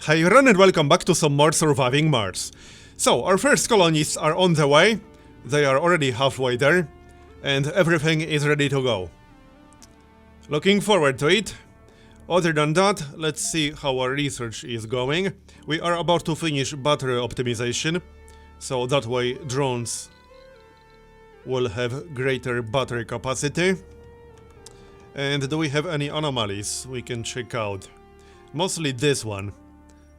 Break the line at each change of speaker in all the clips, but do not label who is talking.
Hi everyone and welcome back to some more Surviving Mars. So, our first colonists are on the way, they are already halfway there, and everything is ready to go. Looking forward to it. Other than that, let's see how our research is going. We are about to finish battery optimization, so that way drones will have greater battery capacity. And do we have any anomalies we can check out? Mostly this one.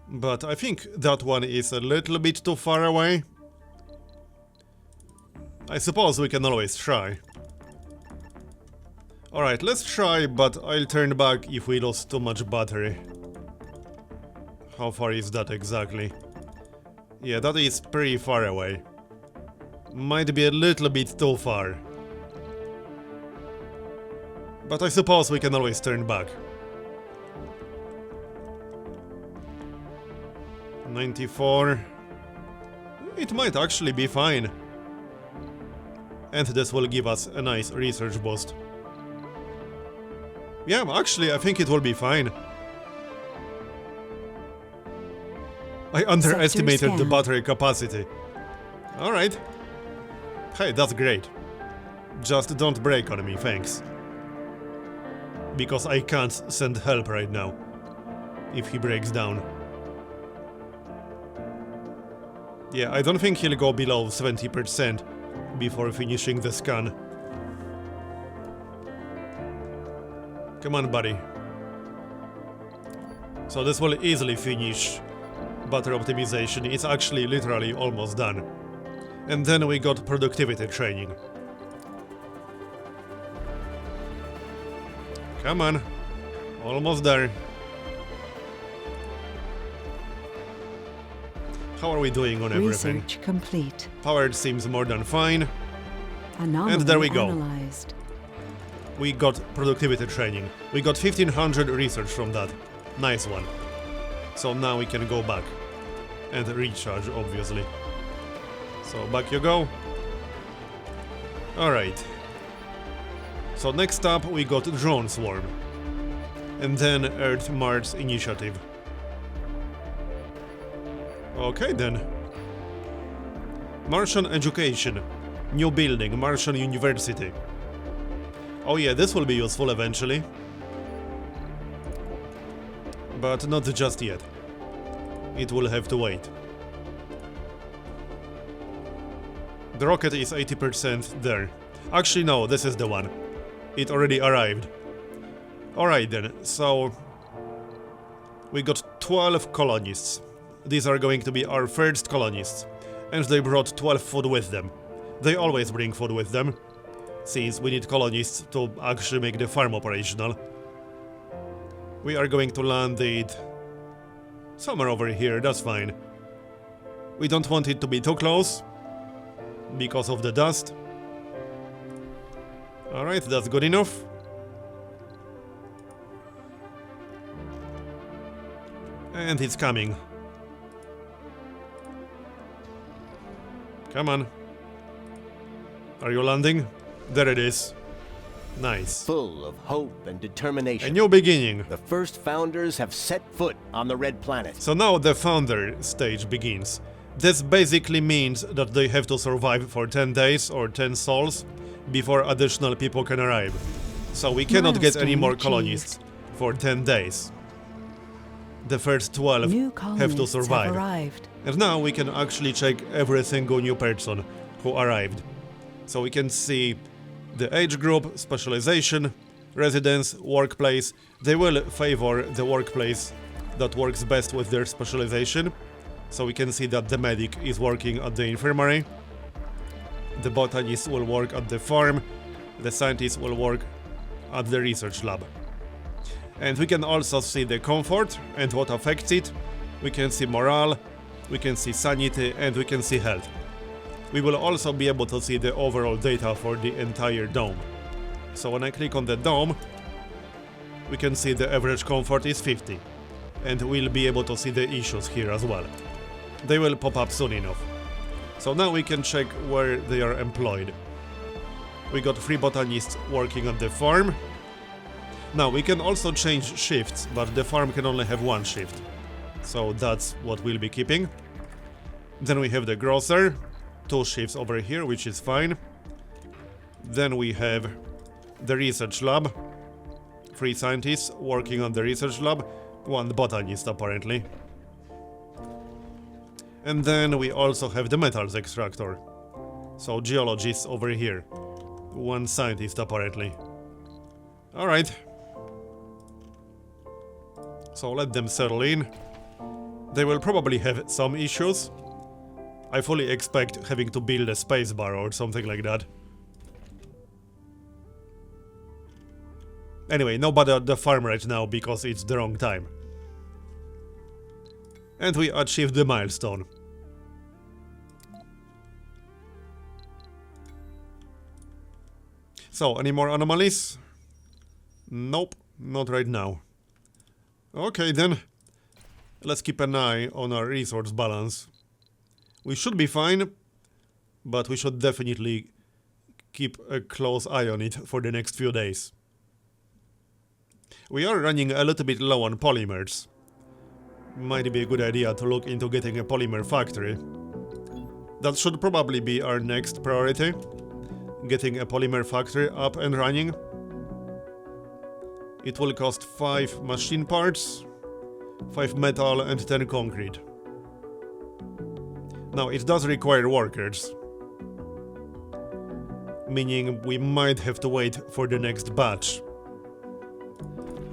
But I think that one is a little bit too far away. I suppose we can always try. Alright, let's try, but I'll turn back if we lost too much battery. How far is that exactly? Yeah, that is pretty far away. Might be a little bit too far. But I suppose we can always turn back. 94. It might actually be fine. And this will give us a nice research boost. Yeah, actually I think it will be fine. I underestimated the battery capacity. Alright. Hey, that's great. Just don't break on me, thanks. Because I can't send help right now. If he breaks down. Yeah, I don't think he'll go below 70% before finishing the scan. Come on, buddy. So this will easily finish battery optimization. It's actually literally almost done. And then we got productivity training. Come on. Almost there. How are we doing on everything?
Research complete.
Powered seems more than fine.
Anomaly
And there we go.
analyzed.
We got productivity training. We got 1500 research from that. Nice one. So now we can go back. And recharge, obviously. So back you go. Alright. So next up we got Drone Swarm. And then Earth-Mars Initiative. Okay then. Martian Education. New building, Martian University. Oh yeah, this will be useful eventually. But not just yet. It will have to wait. The rocket is 80% there. Actually no, this is the one. It already arrived. Alright then, so... we got 12 colonists. These are going to be our first colonists. And they brought 12 food with them. They always bring food with them. Since we need colonists to actually make the farm operational. We are going to land it... somewhere over here, that's fine. We don't want it to be too close. Because of the dust. Alright, that's good enough. And it's coming. Come on. Are you landing? There it is. Nice.
Full of hope and determination.
A new beginning.
The first founders have set foot on the Red Planet.
So now the founder stage begins. This basically means that they have to survive for 10 days or 10 sols before additional people can arrive. So we cannot get any more colonists for 10 days. The first 12 have to survive. And now we can actually check every single new person who arrived. So we can see the age group, specialization, residence, workplace. They will favor the workplace that works best with their specialization. So we can see that the medic is working at the infirmary. The botanist will work at the farm. The scientist will work at the research lab. And we can also see the comfort and what affects it. We can see morale, we can see sanity, and we can see health. We will also be able to see the overall data for the entire dome. So when I click on the dome, we can see the average comfort is 50. And we'll be able to see the issues here as well. They will pop up soon enough. So now we can check where they are employed. We got 3 botanists working at the farm. Now we can also change shifts, but the farm can only have 1 shift. So that's what we'll be keeping. Then we have the grocer, 2 shifts over here, which is fine. Then we have the research lab, 3 scientists working on the research lab, 1 botanist apparently. And then we also have the metals extractor, so geologists over here, 1 scientist apparently. Alright. So let them settle in. They will probably have some issues. I fully expect having to build a space bar or something like that. Anyway, nobody at the farm right now because it's the wrong time. And we achieved the milestone. So, any more anomalies? Nope, not right now. Okay then, let's keep an eye on our resource balance. We should be fine, but we should definitely keep a close eye on it for the next few days. We are running a little bit low on polymers. Might be a good idea to look into getting a polymer factory. That should probably be our next priority. Getting a polymer factory up and running. It will cost 5 machine parts, 5 metal and 10 concrete. Now it does require workers, meaning we might have to wait for the next batch.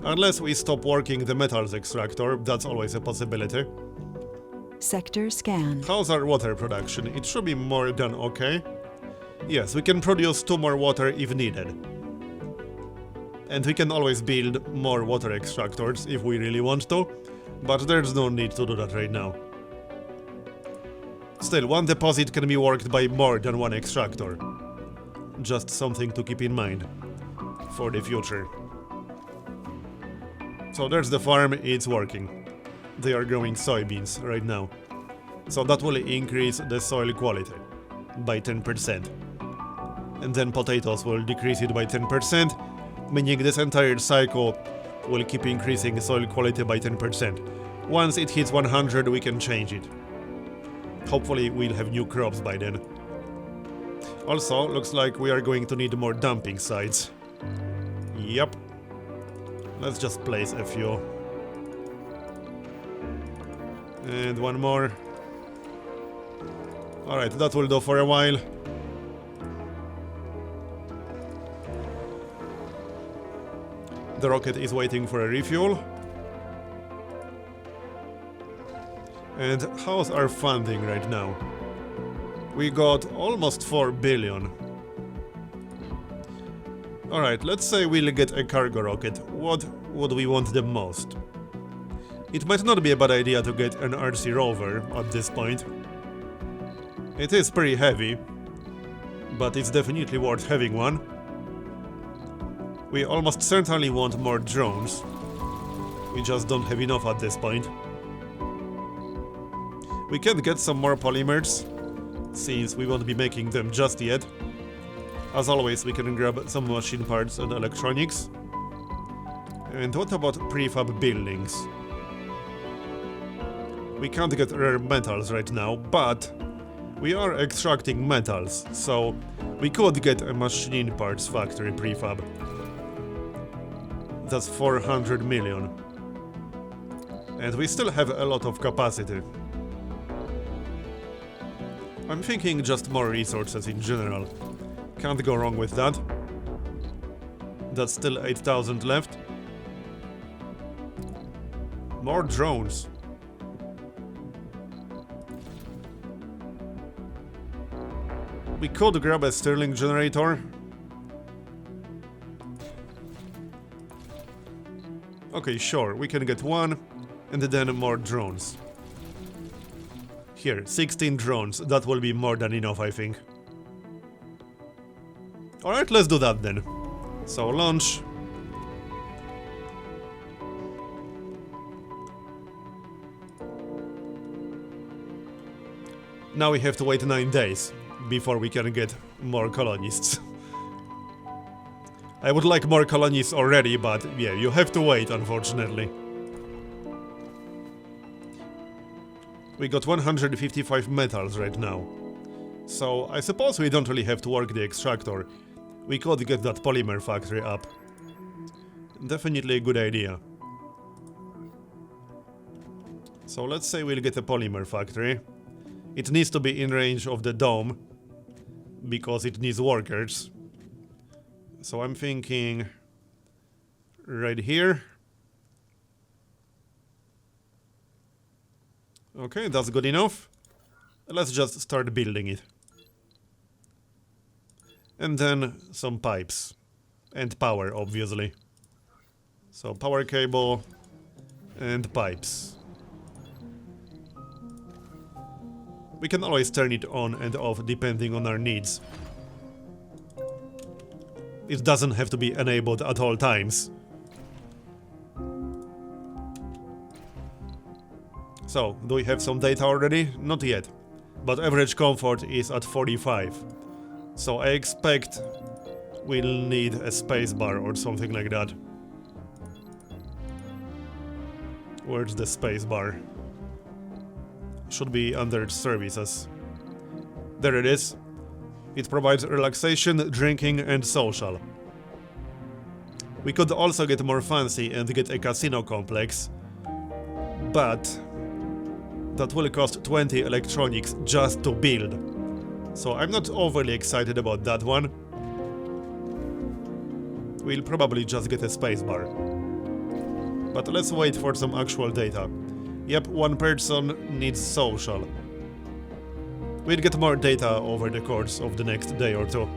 Unless we stop working the metals extractor, that's always a possibility.
Sector scan.
How's our water production? It should be more than okay. Yes, we can produce 2 more water if needed. And we can always build more water extractors if we really want to, but there's no need to do that right now. Still, 1 deposit can be worked by more than 1 extractor. Just something to keep in mind for the future. So there's the farm, it's working. They are growing soybeans right now. So that will increase the soil quality by 10%. And then potatoes will decrease it by 10%, meaning this entire cycle will keep increasing soil quality by 10%. Once it hits 100, we can change it. Hopefully we'll have new crops by then. Also, looks like we are going to need more dumping sites. Yep. Let's just place a few. And 1 more. Alright, that will do for a while. The rocket is waiting for a refuel. And how's our funding right now? We got almost 4 billion. Alright, let's say we'll get a cargo rocket. What would we want the most? It might not be a bad idea to get an RC Rover at this point. It is pretty heavy, but it's definitely worth having one. We almost certainly want more drones. We just don't have enough at this point. We can get some more polymers, since we won't be making them just yet. As always, we can grab some machine parts and electronics. And what about prefab buildings? We can't get rare metals right now, but we are extracting metals, so we could get a machine parts factory prefab. That's 400 million. And we still have a lot of capacity. I'm thinking just more resources in general. Can't go wrong with that. That's still 8,000 left. More drones. We could grab a Stirling generator. Okay, sure, we can get 1, and then more drones. Here, 16 drones, that will be more than enough, I think. Alright, let's do that then. So, launch. Now we have to wait 9 days before we can get more colonists. I would like more colonists already, but yeah, you have to wait, unfortunately. We got 155 metals right now. So I suppose we don't really have to work the extractor. We could get that polymer factory up. Definitely a good idea. So let's say we'll get a polymer factory. It needs to be in range of the dome, because it needs workers. So I'm thinking right here. Okay, that's good enough. Let's just start building it. And then some pipes. And power, obviously. So power cable and pipes. We can always turn it on and off depending on our needs. It doesn't have to be enabled at all times. So, do we have some data already? Not yet. But average comfort is at 45. So I expect we'll need a spacebar or something like that. Where's the spacebar? Should be under services. There it is. It provides relaxation, drinking and social. We could also get more fancy and get a casino complex, but that will cost 20 electronics just to build. So I'm not overly excited about that one. We'll probably just get a spacebar. But let's wait for some actual data. Yep, one person needs social. We'll get more data over the course of the next day or two.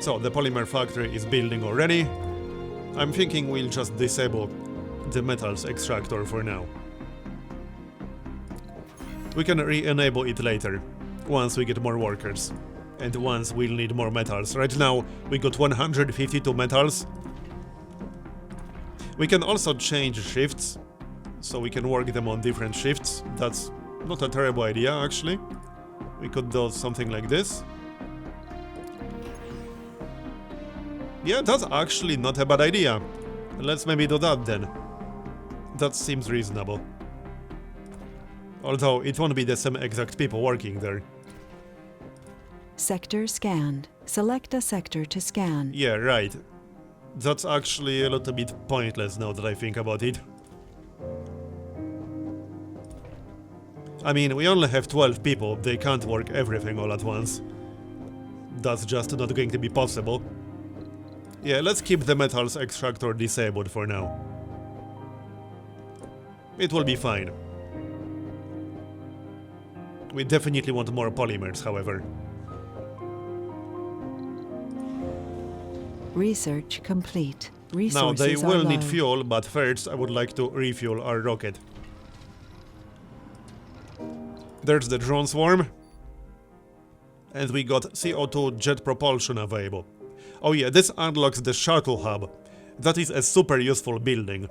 So, the polymer factory is building already. I'm thinking we'll just disable the metals extractor for now. We can re-enable it later, once we get more workers. And once we'll need more metals. Right now, we got 152 metals. We can also change shifts, so we can work them on different shifts. That's not a terrible idea, actually. We could do something like this. Yeah, that's actually not a bad idea. Let's maybe do that then. That seems reasonable. Although it won't be the same exact people working there.
Sector scanned. Select a sector to scan.
Yeah, right. That's actually a little bit pointless now that I think about it. I mean, we only have 12 people, they can't work everything all at once. That's just not going to be possible. Yeah, let's keep the metals extractor disabled for now. It will be fine. We definitely want more polymers, however.
Research complete.
Now,
Resources
they will
are
need
low.
fuel, but first I would like to refuel our rocket. There's the drone swarm. And we got CO2 jet propulsion available. Oh yeah, this unlocks the shuttle hub. That is a super useful building.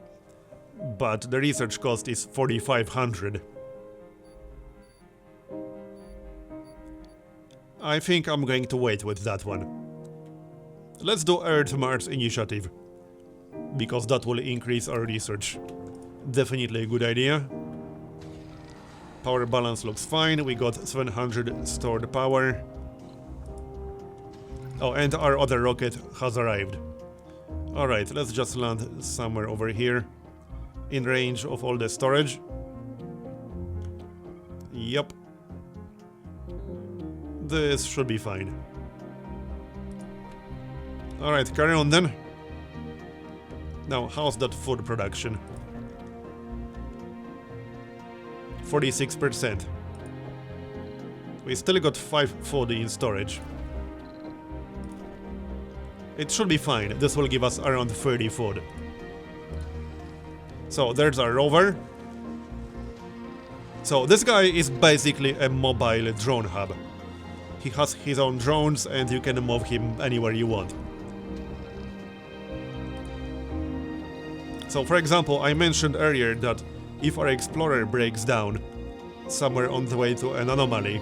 But the research cost is 4,500. I think I'm going to wait with that one. Let's do Earth-Mars initiative, because that will increase our research. Definitely a good idea. Power balance looks fine, we got 700 stored power. Oh, and our other rocket has arrived. Alright, let's just land somewhere over here, in range of all the storage. Yup. This should be fine. Alright, carry on then. Now, how's that food production? 46%. We still got 5 food in storage. It should be fine, this will give us around 30 food. So, there's our rover. So, this guy is basically a mobile drone hub. He has his own drones and you can move him anywhere you want. So, for example, I mentioned earlier that if our explorer breaks down somewhere on the way to an anomaly,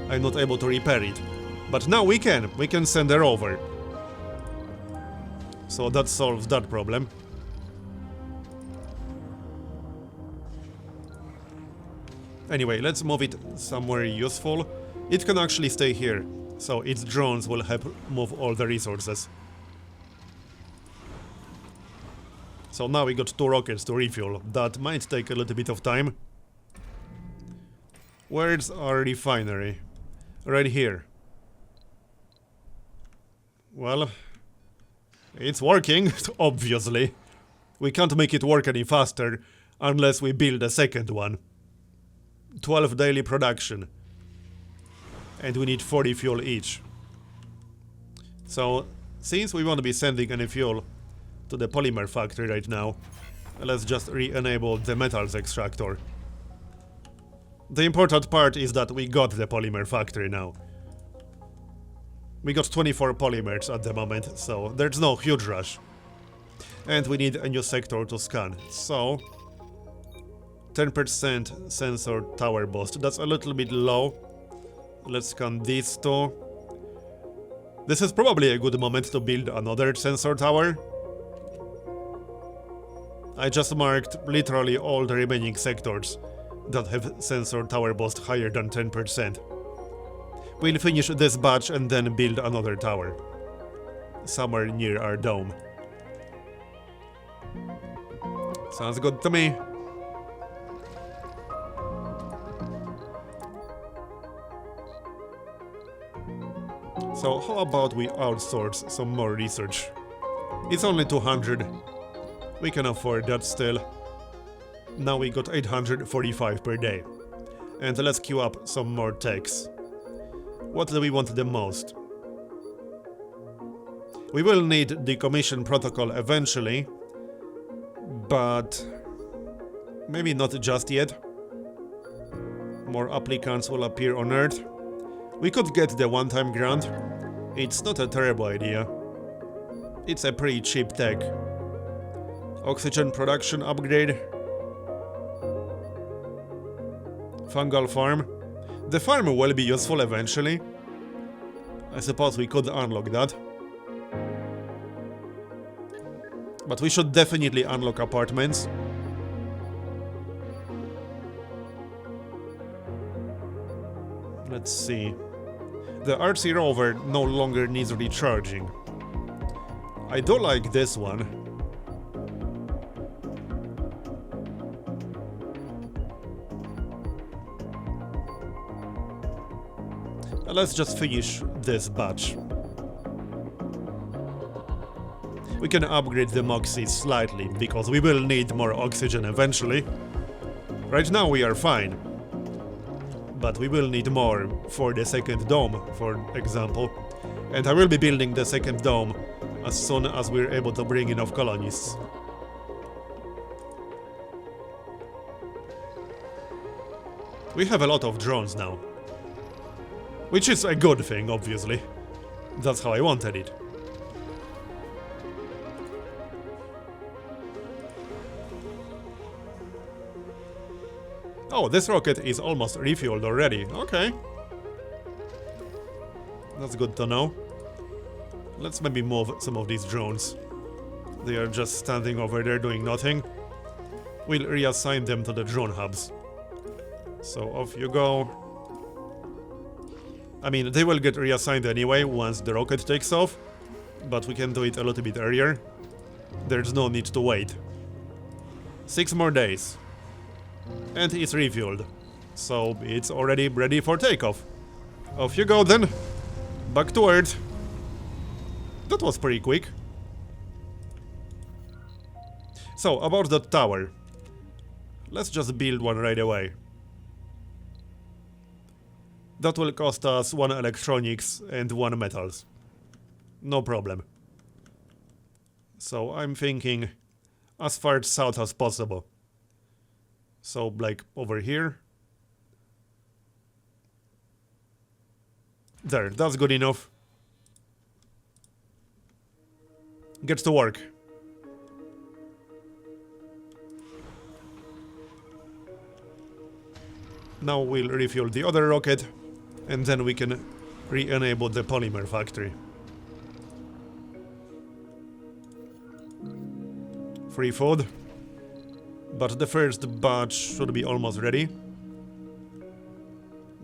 I'm not able to repair it. But now we can send a rover. So that solves that problem. Anyway, let's move it somewhere useful. It can actually stay here, so its drones will help move all the resources. So now we got 2 rockets to refuel. That might take a little bit of time. Where's our refinery? Right here. Well, it's working, obviously. We can't make it work any faster unless we build a second one. 12 daily production. And we need 40 fuel each. So, since we won't be sending any fuel to the polymer factory right now, let's just re-enable the metals extractor. The important part is that we got the polymer factory now. We got 24 polymers at the moment, so there's no huge rush. And we need a new sector to scan, so 10% sensor tower boost. That's a little bit low. Let's scan these two. This is probably a good moment to build another sensor tower. I just marked literally all the remaining sectors that have sensor tower boost higher than 10%. We'll finish this batch and then build another tower. Somewhere near our dome. Sounds good to me. So how about we outsource some more research? It's only 200. We can afford that still. Now we got 845 per day. And let's queue up some more techs. What do we want the most? We will need the commission protocol eventually, but maybe not just yet. More applicants will appear on Earth. We could get the one-time grant. It's not a terrible idea. It's a pretty cheap tech. Oxygen production upgrade. Fungal farm. The farm will be useful eventually. I suppose we could unlock that. But we should definitely unlock apartments. Let's see. The RC Rover no longer needs recharging. I do like this one. Let's just finish this batch. We can upgrade the Moxie slightly, because we will need more oxygen eventually. Right now we are fine. But we will need more for the second dome, for example. And I will be building the second dome as soon as we're able to bring enough colonists. We have a lot of drones now. Which is a good thing, obviously. That's how I wanted it. Oh, this rocket is almost refueled already. Okay. That's good to know. Let's maybe move some of these drones. They are just standing over there doing nothing. We'll reassign them to the drone hubs. So off you go. I mean, they will get reassigned anyway once the rocket takes off, but we can do it a little bit earlier. There's no need to wait. 6 more days. And it's refueled. So it's already ready for takeoff. Off you go then. Back to Earth. That was pretty quick. So, about that tower. Let's just build one right away. That will cost us 1 electronics and 1 metals. No problem. So I'm thinking as far south as possible. So like over here. There, that's good enough. Get to work. Now we'll refuel the other rocket. And then we can re-enable the polymer factory. Free food. But the first batch should be almost ready.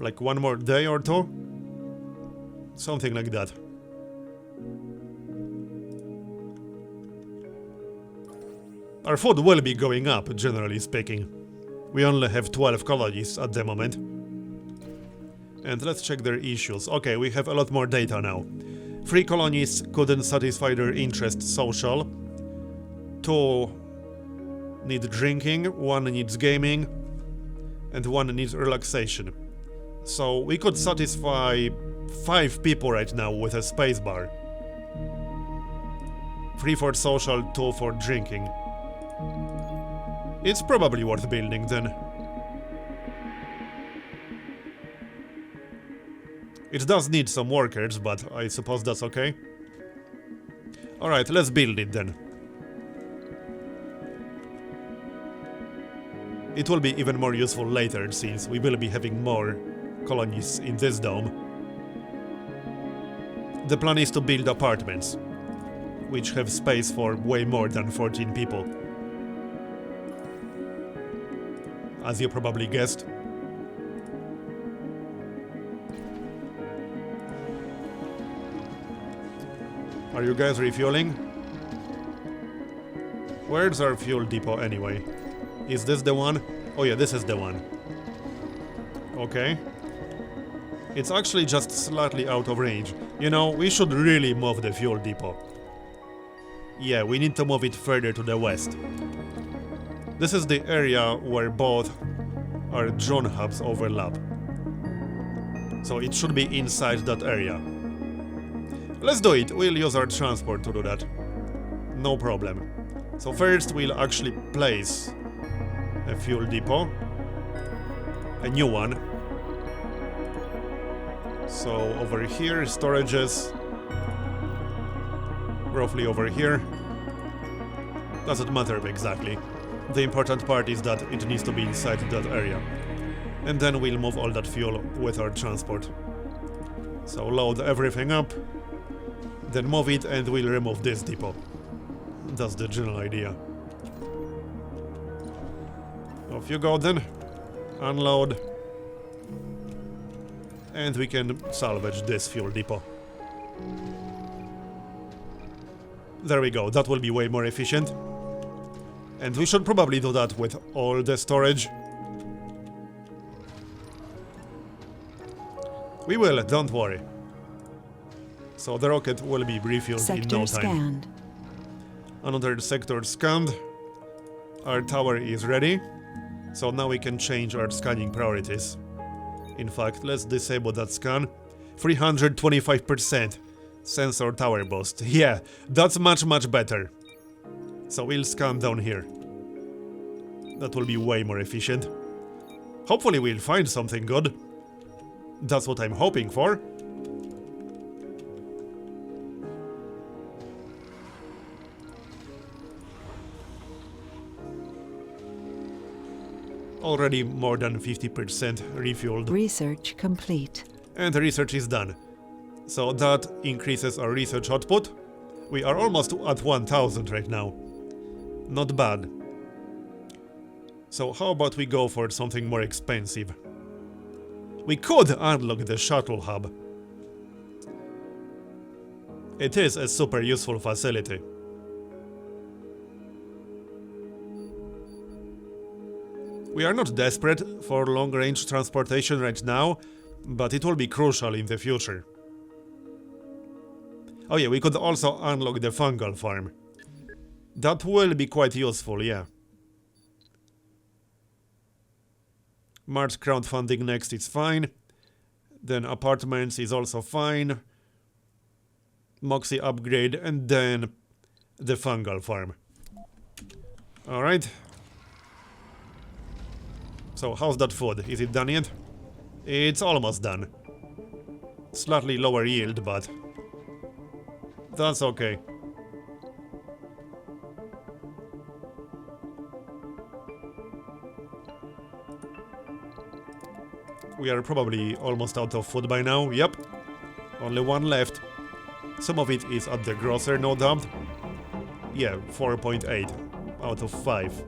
Like 1 more day or 2? Something like that. Our food will be going up, generally speaking. We only have 12 colonies at the moment. And let's check their issues. Okay, we have a lot more data now. 3 colonies couldn't satisfy their interest social. 2 need drinking, 1 needs gaming, and 1 needs relaxation. So we could satisfy 5 people right now with a spacebar. 3 for social, 2 for drinking. It's probably worth building then. It does need some workers, but I suppose that's okay. Alright, let's build it then. It will be even more useful later, since we will be having more colonies in this dome. The plan is to build apartments, which have space for way more than 14 people. As you probably guessed. Are you guys refueling? Where's our fuel depot anyway? Is this the one? Oh yeah, this is the one. Okay. It's actually just slightly out of range. You know, we should really move the fuel depot. Yeah, we need to move it further to the west. This is the area where both our drone hubs overlap. So it should be inside that area. Let's do it. We'll use our transport to do that. No problem. So first we'll actually place a fuel depot. A new one. So over here, storages. Roughly over here. Doesn't matter exactly. The important part is that it needs to be inside that area. And then we'll move all that fuel with our transport. So load everything up. Then move it and we'll remove this depot. That's the general idea. Off you go then. Unload. And we can salvage this fuel depot. There we go, that will be way more efficient. And we should probably do that with all the storage. We will, don't worry. So the rocket will be refueled in no time.
Sector scanned.
Another sector scanned. Our tower is ready. So now we can change our scanning priorities. In fact, let's disable that scan. 325% sensor tower boost. Yeah, that's much better. So we'll scan down here. That will be way more efficient. Hopefully we'll find something good. That's what I'm hoping for. Already more than 50% refueled.
Research complete.
And the research is done. So that increases our research output. We are almost at 1000 right now. Not bad. So how about we go for something more expensive? We could unlock the shuttle hub. It is a super useful facility. We are not desperate for long-range transportation right now, but it will be crucial in the future. Oh yeah, we could also unlock the fungal farm. That will be quite useful, yeah. Mars crowdfunding next is fine. Then apartments is also fine. Moxie upgrade, and then the fungal farm. Alright. So how's that food? Is it done yet? It's almost done. Slightly lower yield, but that's okay. We are probably almost out of food by now. Yep. Only 1 left. Some of it is at the grocer, no doubt. Yeah, 4.8 out of 5.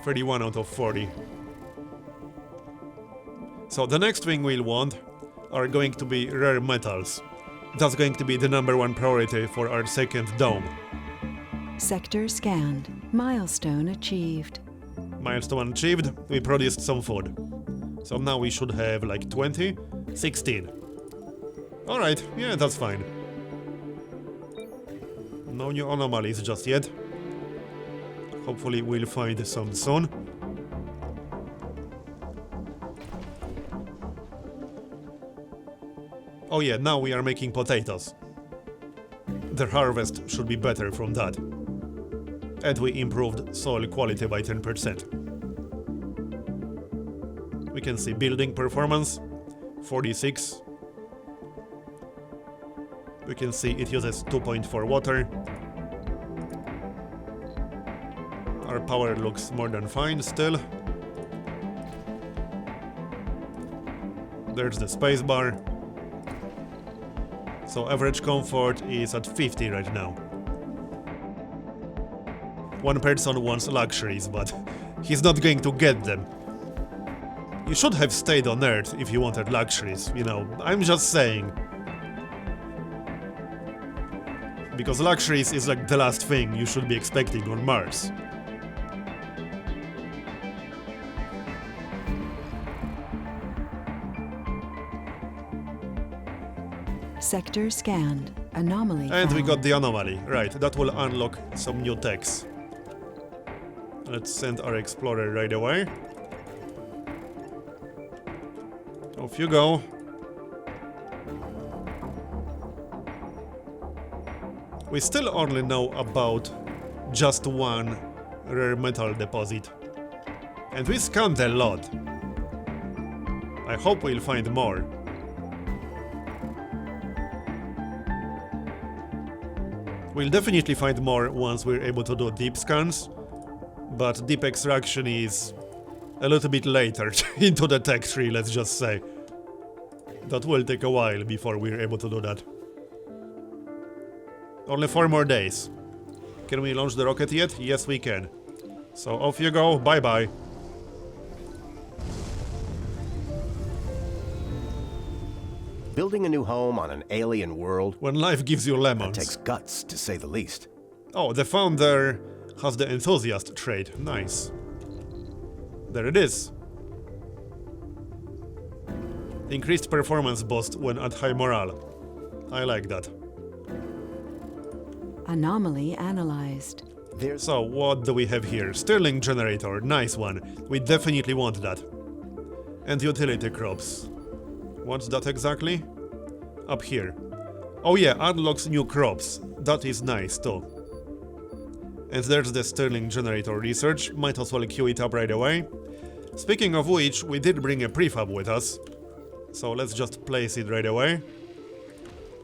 31 out of 40. So the next thing we'll want are going to be rare metals. That's going to be the #1 priority for our second dome.
Sector scanned. Milestone achieved.
Milestone achieved, we produced some food. So now we should have like 20, 16. Alright, yeah, that's fine. No new anomalies just yet. Hopefully we'll find some soon. Oh yeah, now we are making potatoes. The harvest should be better from that. And we improved soil quality by 10%. We can see building performance, 46. We can see it uses 2.4 water. Our power looks more than fine still. There's the spacebar. So average comfort is at 50 right now. One person wants luxuries, but he's not going to get them. You should have stayed on Earth if you wanted luxuries, you know, I'm just saying. Because luxuries is like the last thing you should be expecting on Mars.
Sector scanned. Anomaly
And we
found.
got the anomaly, right, that will unlock some new techs. Let's send our explorer right away. Off you go. We still only know about just one rare metal deposit. And we scanned a lot. I hope we'll find more. We'll definitely find more once we're able to do deep scans, but deep extraction is a little bit later into the tech tree, let's just say. That will take a while before we're able to do that. Only 4 more days. Can we launch the rocket yet? Yes, we can. So off you go, bye-bye.
Building a new home on an alien world,
When life gives you
that
lemons.
takes guts, to say the least.
Oh, the founder has the enthusiast trait. Nice. There it is. Increased performance boost when at high morale. I like that.
Anomaly analyzed.
There's
So, what do we have here? Stirling generator, nice one. We definitely want that. And utility crops. What's that exactly? Up here. Oh yeah, unlocks new crops. That is nice too. And there's the Stirling generator research. Might as well queue it up right away. Speaking of which, we did bring a prefab with us. So let's just place it right away.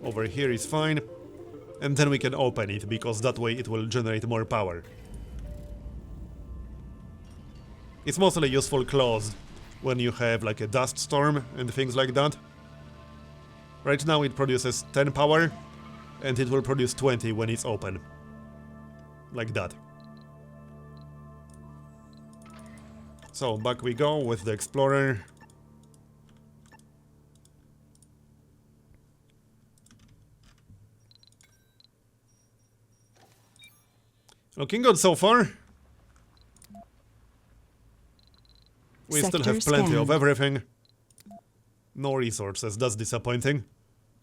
Over here is fine. And then we can open it, because that way it will generate more power. It's mostly useful closed when you have like a dust storm and things like that. Right now it produces 10 power, and it will produce 20 when it's open. Like that. So back we go with the explorer. Looking good so far. We still have
Sector
plenty of
scan.
everything. No resources, that's disappointing.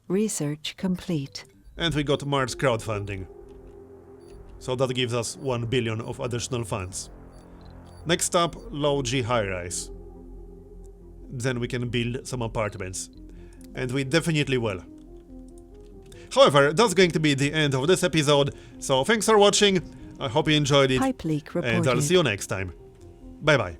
Research complete.
And we got Mars crowdfunding. So that gives us 1 billion of additional funds. Next up, low G high-rise. Then we can build some apartments. And we definitely will. However, that's going to be the end of this episode, so thanks for watching, I hope you enjoyed it,
Pipe leak reported.
and I'll see you next time. Bye bye.